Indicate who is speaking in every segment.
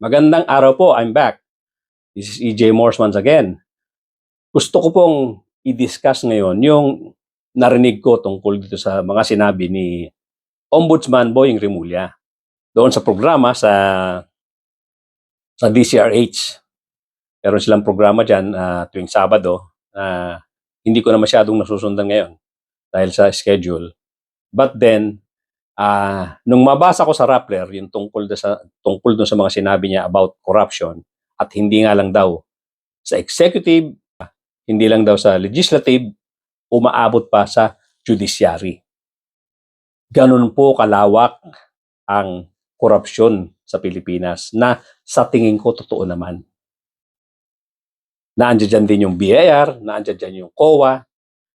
Speaker 1: Magandang araw po, I'm back. This is EJ Morse once again. Gusto ko pong i-discuss ngayon yung narinig ko tungkol dito sa mga sinabi ni Ombudsman Boying Rimulya doon sa programa sa DCRH. Meron silang programa dyan tuwing Sabado na hindi ko na masyadong nasusundan ngayon dahil sa schedule. But then, nung mabasa ko sa Rappler yung tungkol doon sa mga sinabi niya about corruption at hindi nga lang daw sa executive, hindi lang daw sa legislative, umaabot pa sa judiciary. Ganun po kalawak ang korupsyon sa Pilipinas na sa tingin ko totoo naman. Naandyan dyan din yung BIR, naandyan dyan yung COA,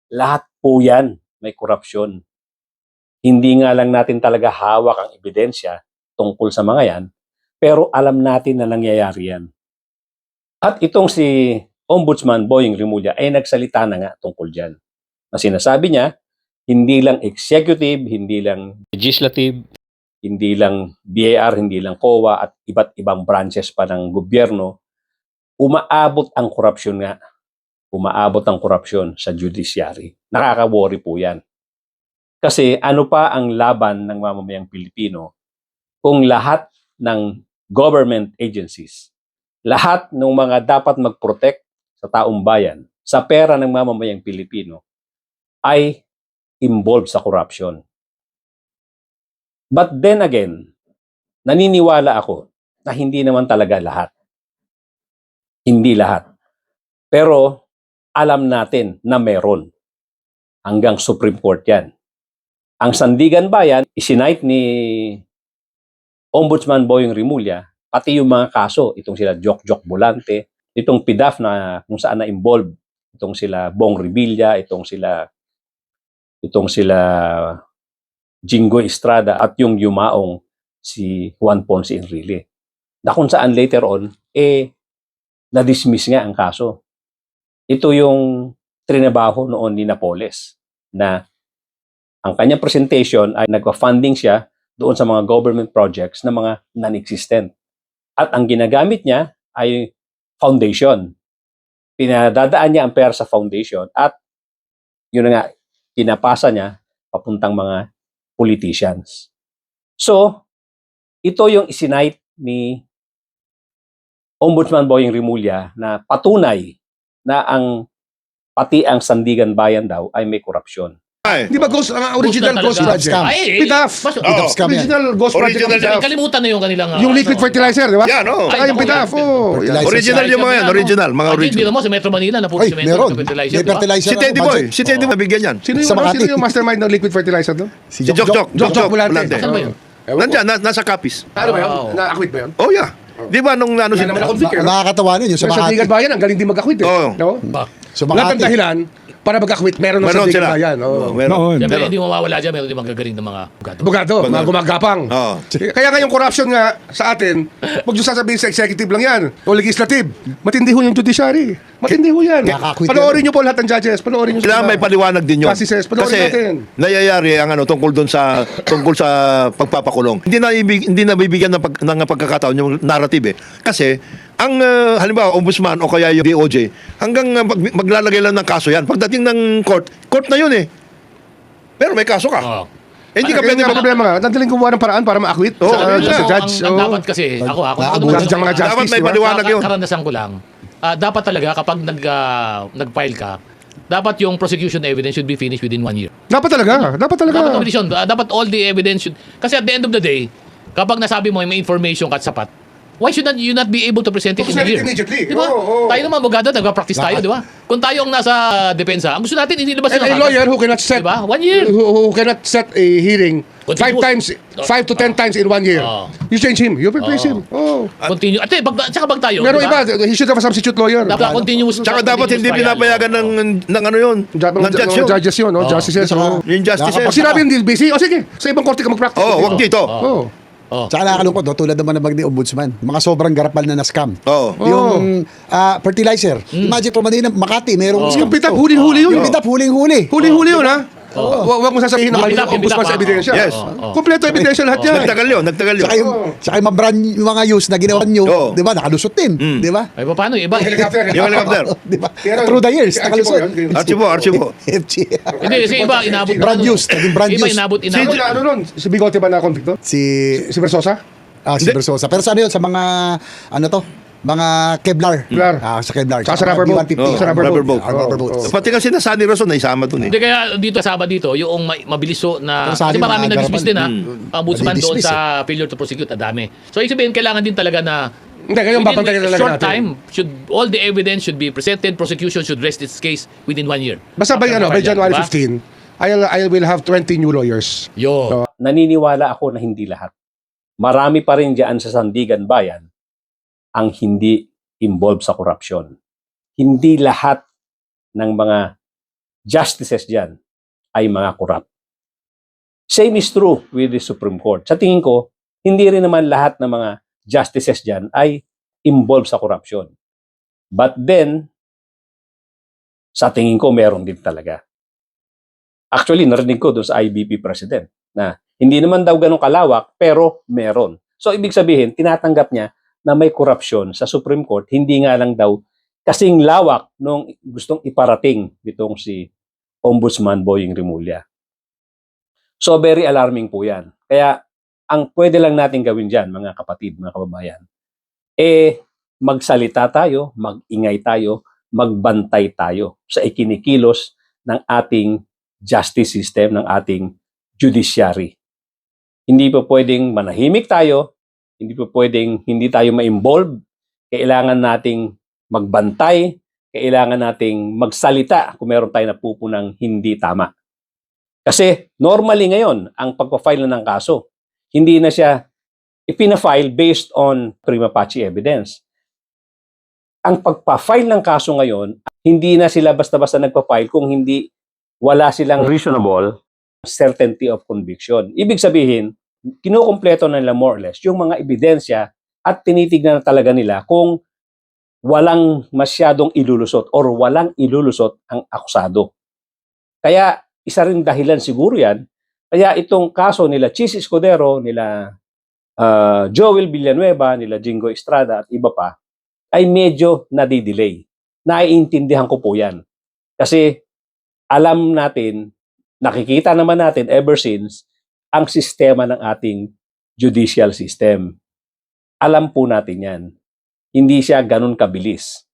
Speaker 1: lahat po yan may korupsyon. Hindi nga lang natin talaga hawak ang ebidensya tungkol sa mga yan, pero alam natin na nangyayari yan. At itong si Ombudsman Boying Rimulya ay nagsalita na nga tungkol dyan. Na sinasabi niya, hindi lang executive, hindi lang legislative, hindi lang BIR, hindi lang COA at iba't ibang branches pa ng gobyerno, umaabot ang korupsyon nga. Umaabot ang korupsyon sa judiciary. Nakaka-worry po yan. Kasi ano pa ang laban ng mamamayang Pilipino kung lahat ng government agencies, lahat ng mga dapat mag-protect sa taong bayan, sa pera ng mamamayang Pilipino, ay involved sa corruption. But then again, naniniwala ako na hindi naman talaga lahat. Hindi lahat. Pero alam natin na meron. Hanggang Supreme Court yan. Ang Sandigan Bayan, isinight ni Ombudsman Boying Rimulya, pati yung mga kaso, itong sila Jok Bolante, itong PDAF na kung saan na-involved, itong sila Bong Revilla, itong sila Jingo Estrada, at yung yumaong si Juan Ponce Enrile. Na kung saan later on, na-dismiss nga ang kaso. Ito yung trinabaho noon ni Napoles, na ang kanyang presentation ay nagpa-funding siya doon sa mga government projects na mga non-existent. At ang ginagamit niya ay foundation. Pinadadaan niya ang pera sa foundation at yun nga, pinapasa niya papuntang mga politicians. So, ito yung isinight ni Ombudsman Boying Rimulya na patunay na pati ang Sandigan Bayan daw ay may korupsyon.
Speaker 2: Di ba original Ghost Project? PDAF. Original Ghost Project.
Speaker 3: Kalimutan na yung kanilang...
Speaker 2: Yung liquid fertilizer, di ba?
Speaker 4: Yan, oo.
Speaker 2: Saka yung PDAF,
Speaker 4: Original yung mga yan, original. Mga original.
Speaker 3: Hindi mo sa Metro Manila na puro
Speaker 5: Ay,
Speaker 3: semento
Speaker 5: meron.
Speaker 3: fertilizer.
Speaker 5: May fertilizer.
Speaker 4: Si Teddy Boy. Si Teddy mabigyan yan.
Speaker 2: Sino
Speaker 5: Makati.
Speaker 2: yung mastermind ng liquid fertilizer doon?
Speaker 5: Si
Speaker 2: Jok Bolante.
Speaker 3: Saan ba yun?
Speaker 4: Nandiyan, nasa kapis.
Speaker 2: Ano ba yun? Na-acquit ba yun?
Speaker 4: Oh, yeah. Di ba nung ano
Speaker 2: Yan naman na-convict,
Speaker 5: Nakakatawa nun yung sa
Speaker 2: Sa
Speaker 5: Makati.
Speaker 2: Sandigan Bayan, ang galing din mag-acquit.
Speaker 4: Oo.
Speaker 5: Sa
Speaker 2: Lahat ng
Speaker 5: Makati.
Speaker 2: dahilan para mag-acquit, meron ng
Speaker 4: Meron
Speaker 2: Sandigan
Speaker 4: sila.
Speaker 2: Bayan.
Speaker 4: Meron.
Speaker 3: Siyempre, hindi mawawala dyan. Meron din magagaling ng mga bugado.
Speaker 2: Bugado, mga gumagapang.
Speaker 4: Oo.
Speaker 2: Kaya nga yung corruption nga sa atin, huwag nyo sasabihin sa executive lang yan o legislative. Matindi ho yung judiciary. Matindi ho yan.
Speaker 5: Nakaka-quit
Speaker 2: Panoorin nyo po lahat ng judges. Panoorin nyo
Speaker 4: Kailangan may paliwanag din yun.
Speaker 2: Justices, panoorin
Speaker 4: Kasi
Speaker 2: natin.
Speaker 4: nayayari ang tungkol sa pagpapakulong. Hindi na bibigyan ng pagkakataon yung narrative eh. Kasi ang halimbawa ombudsman o kaya yung DOJ hanggang maglalagay lang ng kaso yan. Pagdating ng court na yun eh. Pero may kaso ka.
Speaker 3: Oo.
Speaker 4: Hindi ka
Speaker 2: Kaya
Speaker 4: pwede
Speaker 2: nga problema nga, nandaling gumawa ng paraan para ma-acquit sa judge.
Speaker 3: Ang dapat kasi, ako
Speaker 2: Naabutan sa mga justice,
Speaker 4: dapat may
Speaker 2: di ba?
Speaker 4: paliwanag yun.
Speaker 3: karanasan ko lang, dapat talaga kapag nag-file ka, dapat yung prosecution evidence should be finished within 1 year.
Speaker 2: Dapat talaga.
Speaker 3: Dapat evidence, dapat all the evidence should... Kasi at the end of the day, kapag nasabi mo may information ka at sapat, why should you not be able to present it in a
Speaker 2: Present it
Speaker 3: year?
Speaker 2: immediately.
Speaker 3: Di ba?
Speaker 2: Oo.
Speaker 3: Tayo naman, abogado, nagpa-practice tayo, di ba? Kung tayo ang nasa depensa, ang gusto natin, hindi labas
Speaker 2: And a
Speaker 3: yun.
Speaker 2: lawyer who cannot set
Speaker 3: Di ba? 1 year.
Speaker 2: who cannot set a hearing
Speaker 3: Continuous.
Speaker 2: 5 to 10 times in 1 year. You change him. You replace him. Oh.
Speaker 3: Continue. At tsaka pag tayo,
Speaker 2: Meron
Speaker 3: di ba?
Speaker 2: iba, he should have a substitute lawyer.
Speaker 3: Dapat continuous.
Speaker 4: Tsaka dapat hindi
Speaker 3: continuous trial.
Speaker 4: pinapayagan ng ano yun. ng judge yun.
Speaker 2: Judges yun, no? Justices. Oh.
Speaker 4: Yung justices.
Speaker 2: Pag sinabi yung busy, o sige, sa ibang korte ka mag-practice.
Speaker 4: Wag dito.
Speaker 2: Oh.
Speaker 5: Tsaka nakakalungkot, no? Tulad naman ng ni Ombudsman. Mga sobrang garapal na na-scam.
Speaker 4: Oo.
Speaker 5: Yung fertilizer. Imagine po Manila, Makati, merong scam.
Speaker 2: Yung pitap, huling-huli yun.
Speaker 5: Yung pitap, huling-huli.
Speaker 2: Huling-huli yun, ha? Huwag mo sasabihin na mali
Speaker 3: Enough,
Speaker 2: ang ombudsman
Speaker 3: enough,
Speaker 2: sa ebidensya.
Speaker 4: Yes.
Speaker 2: Kompleto ebidensya lahat yan.
Speaker 4: Nagtagal yun.
Speaker 5: Saka yung mga brand, yung mga use na ginawa nyo,
Speaker 4: Oo.
Speaker 5: di ba, nakalusot din. Di ba?
Speaker 3: Ay, paano? Iba.
Speaker 2: Helicopter.
Speaker 4: Yung helicopter.
Speaker 5: Di ba?
Speaker 2: Pero-
Speaker 5: Through the years,
Speaker 2: si
Speaker 5: nakalusot.
Speaker 4: Archivo.
Speaker 5: FG.
Speaker 3: Hindi, kasi iba, inabot.
Speaker 5: Brand use, naging brand
Speaker 3: Iba,
Speaker 5: use.
Speaker 3: inabot.
Speaker 2: Ano nun? Si Bigote ba na convict doon?
Speaker 5: Si
Speaker 2: Si Versosa?
Speaker 5: si Versosa. Pero sa ano yun? Sa mga, ano to? Mga Kevlar.
Speaker 2: Kevlar.
Speaker 5: Sa Kevlar.
Speaker 2: Tsaka sa rubber boat.
Speaker 5: D150.
Speaker 4: Oo,
Speaker 2: Sa rubber boat.
Speaker 5: Rubber boats.
Speaker 4: Pati kasi na Sunny Rason na isama dun eh.
Speaker 3: Hindi kaya dito kasama dito yung mabilis so na
Speaker 5: Pero sa
Speaker 3: kasi
Speaker 5: akin,
Speaker 3: marami na-dismiss din ha.
Speaker 5: garapan.
Speaker 3: Ang ombudsman doon
Speaker 5: Nadi-dismiss,
Speaker 3: sa failure to prosecute dami. So ibig sabihin kailangan din talaga na
Speaker 2: Hindi, ngayon
Speaker 3: within
Speaker 2: babantayan
Speaker 3: a
Speaker 2: talaga
Speaker 3: short
Speaker 2: natin.
Speaker 3: time should all the evidence should be presented, prosecution should rest its case within 1 year.
Speaker 2: Basta by,
Speaker 3: After
Speaker 2: by
Speaker 3: the trial,
Speaker 2: January
Speaker 3: diba?
Speaker 2: 15, I will have 20 new lawyers.
Speaker 3: Yo.
Speaker 1: Naniniwala ako na hindi lahat. Marami pa rin dyan sa Sandigan Bayan ang hindi involved sa korupsyon. Hindi lahat ng mga justices dyan ay mga korrupt. Same is true with the Supreme Court. Sa tingin ko, hindi rin naman lahat ng mga justices dyan ay involved sa korupsyon. But then, sa tingin ko, meron din talaga. Actually, narinig ko doon sa IBP President na hindi naman daw ganun kalawak, pero meron. So, ibig sabihin, tinatanggap niya na may korupsyon sa Supreme Court, hindi nga lang daw kasing lawak nung gustong iparating nitong si Ombudsman Boying Rimulya. So, very alarming po yan. Kaya, ang pwede lang natin gawin dyan, mga kapatid, mga kababayan, magsalita tayo, mag-ingay tayo, magbantay tayo sa ikinikilos ng ating justice system, ng ating judiciary. Hindi po pwedeng manahimik tayo, hindi po pwedeng hindi tayo ma-involve. Kailangan nating magbantay, kailangan nating magsalita kung meron tayo napupunang hindi tama. Kasi normally ngayon, ang pagpa-file na ng kaso, hindi na siya ipina-file based on prima facie evidence. Ang pagpa-file ng kaso ngayon, hindi na sila basta-basta nagpa-file kung hindi wala silang reasonable certainty of conviction. Ibig sabihin, kinukumpleto na nila more or less yung mga ebidensya at tinitignan na talaga nila kung walang masyadong ilulusot or walang ilulusot ang akusado. Kaya isa rin dahilan siguro yan, kaya itong kaso nila Chis Escudero, nila Joel Villanueva, nila Jingo Estrada at iba pa, ay medyo nadidelay. Naiintindihan ko po yan. Kasi alam natin, nakikita naman natin ever since, ang sistema ng ating judicial system. Alam po natin yan. Hindi siya ganun kabilis.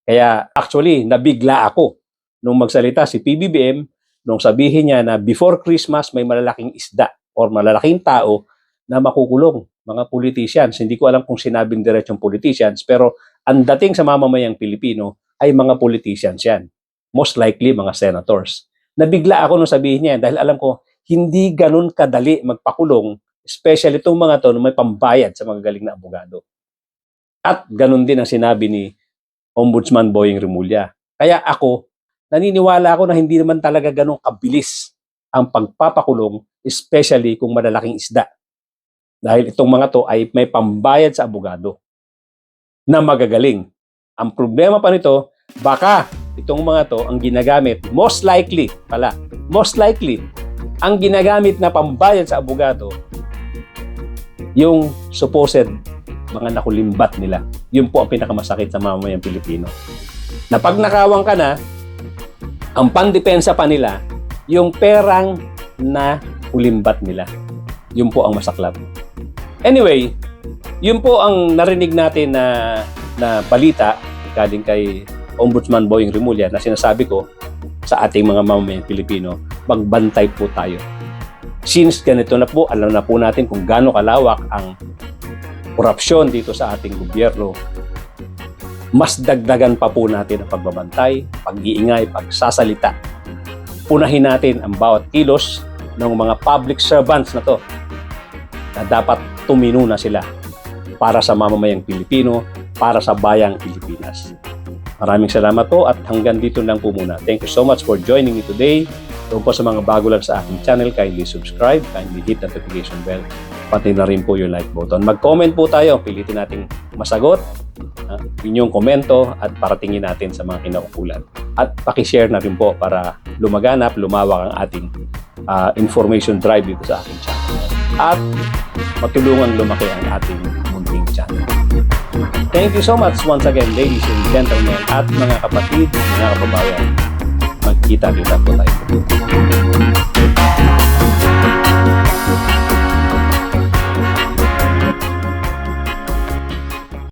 Speaker 1: Kaya actually, nabigla ako nung magsalita si PBBM, nung sabihin niya na before Christmas may malalaking isda or malalaking tao na makukulong, mga politicians. Hindi ko alam kung sinabing diretsong politicians, pero ang dating sa mamamayang Pilipino ay mga politicians yan. Most likely, mga senators. Nabigla ako nung sabihin niya yan dahil alam ko, hindi ganun kadali magpakulong, especially itong mga to na may pambayad sa mga galing na abogado. At ganun din ang sinabi ni Ombudsman Boying Rimulya. Kaya ako, naniniwala ako na hindi naman talaga ganun kabilis ang pagpapakulong, especially kung malalaking isda. Dahil itong mga to ay may pambayad sa abogado na magagaling. Ang problema pa nito, baka itong mga to ang ginagamit, most likely, ang ginagamit na pambayad sa abogado, yung supposed mga nakulimbat nila. Yun po ang pinakamasakit sa mamamayang Pilipino. Na pag nakawang ka na, ang pandepensa pa nila, yung perang na ulimbat nila. Yun po ang masaklap. Anyway, yun po ang narinig natin na balita galing kay Ombudsman Boying Rimulya na sinasabi ko sa ating mga mamamayang Pilipino, magbantay po tayo. Since ganito na po, alam na po natin kung gaano kalawak ang korupsyon dito sa ating gobyerno, mas dagdagan pa po natin ang pagbabantay, pag-iingay, pagsasalita. Punahin natin ang bawat kilos ng mga public servants na to na dapat tumino na sila para sa mamamayang Pilipino, para sa bayang Pilipinas. Maraming salamat po at hanggang dito lang po muna. Thank you so much for joining me today. Kung po sa mga bago lang sa aking channel, kindly subscribe, kindly hit the notification bell, pati na rin po yung like button. Mag-comment po tayo, pilitin nating masagot inyong komento at paratingin natin sa mga kinaukulan. At pakishare na rin po para lumaganap, lumawak ang ating information drive dito sa ating channel. At matulungang lumaki ang ating munting channel. Thank you so much once again, ladies and gentlemen, at mga kapatid, mga kababayan. Magkita-kita po tayo.